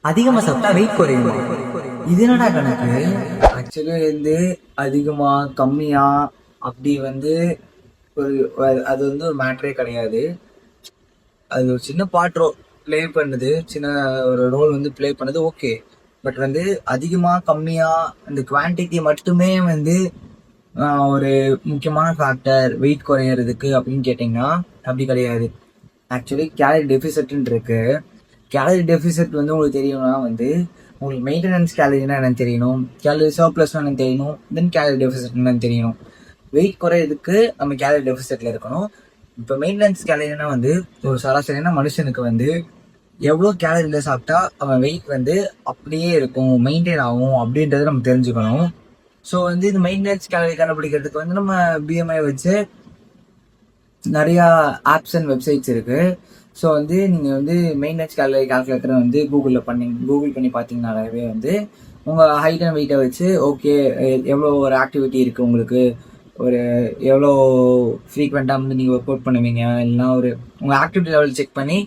அதிகமா சாப்பிட்டா வெயிட் குறையுமா? இது என்னடா கணக்கு? ஆக்சுவலி அதிகமா கம்மியா அப்படி ஒரு அது ஒரு மேட்டரே கிடையாது. அது ஒரு சின்ன பார்ட் ப்ளே பண்ணுது, சின்ன ஒரு ரோல் ப்ளே பண்ணுது, ஓகே. பட் அதிகமா கம்மியா இந்த குவான்டிட்டி மட்டுமே ஒரு முக்கியமான ஃபேக்டர் வெயிட் குறையறதுக்கு அப்படின்னு கேட்டிங்கன்னா அப்படி கிடையாது. ஆக்சுவலி கேலரி டெபிசிட்னு இருக்கு. கேலரி டெபிசிட் உங்களுக்கு தெரியும்னா உங்களுக்கு மெயின்டெனன்ஸ் கேலரினா என்னன்னு தெரியணும், கேலரி சர்ப்ளஸ் என்னன்னு தெரியணும், தென் கேலரி டெபிசிட் என்னன்னு தெரியணும். வெயிட் குறையிறதுக்கு நம்ம கேலரி டெபிசிட்ல இருக்கணும். இப்போ மெயின்டெனன்ஸ் கேலரினா ஒரு சராசரியான மனுஷனுக்கு எவ்வளோ கேலரியில சாப்பிட்டா அவன் வெயிட் அப்படியே இருக்கும், மெயின்டைன் ஆகும் அப்படின்றத நம்ம தெரிஞ்சுக்கணும். ஸோ இந்த மெயின்டெனன்ஸ் கேலரி கண்டுபிடிக்கிறதுக்கு நம்ம பிஎம்ஐ வச்சு நிறையா ஆப்ஸ் அண்ட் வெப்சைட்ஸ் இருக்கு. ஸோ நீங்கள் மெயின்டெனன்ஸ் கேலரி கால்குலேட்டர் கூகுள் பண்ணி பார்த்தீங்கன்னாலே உங்கள் ஹைட் அண்ட் வெயிட்டை வச்சு ஓகே எவ்வளோ ஒரு ஆக்டிவிட்டி இருக்குது உங்களுக்கு, ஒரு எவ்வளோ ஃப்ரீக்வெண்ட்டாக நீங்கள் ஒர்க் அவுட் பண்ணுவீங்க, இல்லைன்னா உங்கள் ஆக்டிவிட்டி லெவல் செக் பண்ணி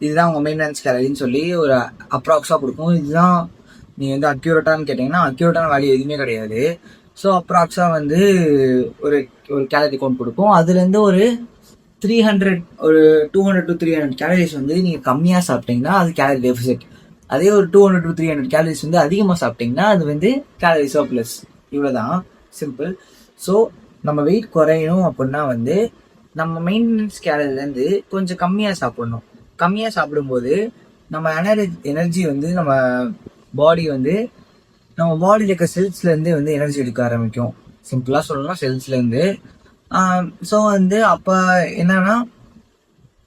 இதுதான் உங்கள் மெயின்டெனன்ஸ் கேலரின்னு சொல்லி ஒரு அப்ராக்ஸாக கொடுக்கும். இதுதான் நீங்கள் அக்யூரேட்டான்னு கேட்டிங்கன்னா அக்யூரேட்டான வேல்யூ எதுவுமே கிடையாது. ஸோ அப்ராக்ஸாக ஒரு ஒரு கேலரி கவுண்ட் கொடுக்கும். அதுலேருந்து ஒரு 300 ஒரு 200 to 300 கேலரிஸ் நீங்கள் கம்மியாக சாப்பிட்டீங்கன்னா அது கேலரி டெபிசிட். அதே ஒரு 200 to 300 கேலரிஸ் அதிகமாக சாப்பிட்டீங்கன்னா அது கேலரி சர்ப்ளஸ். இவ்வளோதான், சிம்பிள். ஸோ நம்ம வெயிட் குறையணும் அப்படின்னா நம்ம மெயின்டெனன்ஸ் கேலரிலேருந்து கொஞ்சம் கம்மியாக சாப்பிடணும். கம்மியாக சாப்பிடும்போது நம்ம எனர்ஜி நம்ம பாடி நம்ம பாடியில் இருக்க செல்ஸ்லேருந்து எனர்ஜி எடுக்க ஆரம்பிக்கும். சிம்பிளாக சொல்லணும்னா செல்ஸ்லேருந்து. ஸோ அப்போ என்னன்னா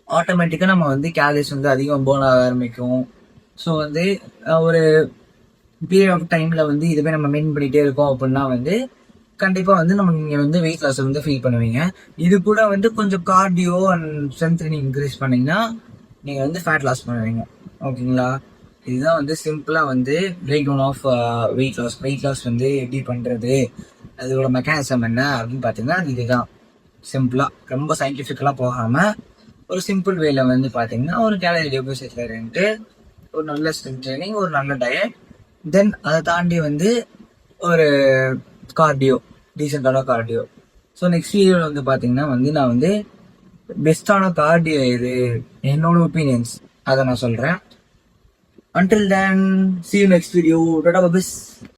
ஆட்டோமேட்டிக்காக நம்ம கேலரிஸ் அதிகம் பேர்ன் ஆக ஆரம்பிக்கும். ஸோ ஒரு பீரியட் ஆஃப் டைமில் இதுவே நம்ம மெயின்டைன் பண்ணிகிட்டே இருக்கோம் அப்படின்னா கண்டிப்பாக நம்ம நீங்கள் வெயிட் லாஸ் ஃபீல் பண்ணுவீங்க. இது கூட கொஞ்சம் cardio and strength training increase பண்ணிங்கன்னா நீங்கள் ஃபேட் லாஸ் பண்ணுவீங்க. ஓகேங்களா? இதுதான் சிம்பிளாக break down of weight loss. Weight loss எப்படி பண்ணுறது, அதோட மெக்கானிசம் என்ன அப்படின்னு பார்த்தீங்கன்னா இதுதான். சிம்பிளாக ரொம்ப சயின்டிஃபிக்கலாக போகாமல் ஒரு சிம்பிள் வேல பார்த்தீங்கன்னா ஒரு கேலரி டெபிசிட்ல இருந்துட்டு ஒரு நல்ல ஸ்ட்ரென்த் ட்ரைனிங், ஒரு நல்ல டயட், தென் அதை தாண்டி ஒரு கார்டியோ, டீசெண்டான கார்டியோ. ஸோ நெக்ஸ்ட் வீடியோவில் பார்த்தீங்கன்னா நான் பெஸ்டான கார்டியோ இது என்னோட ஒப்பீனியன்ஸ் அதை நான் சொல்கிறேன். Until then, see you next video. Tata, bye.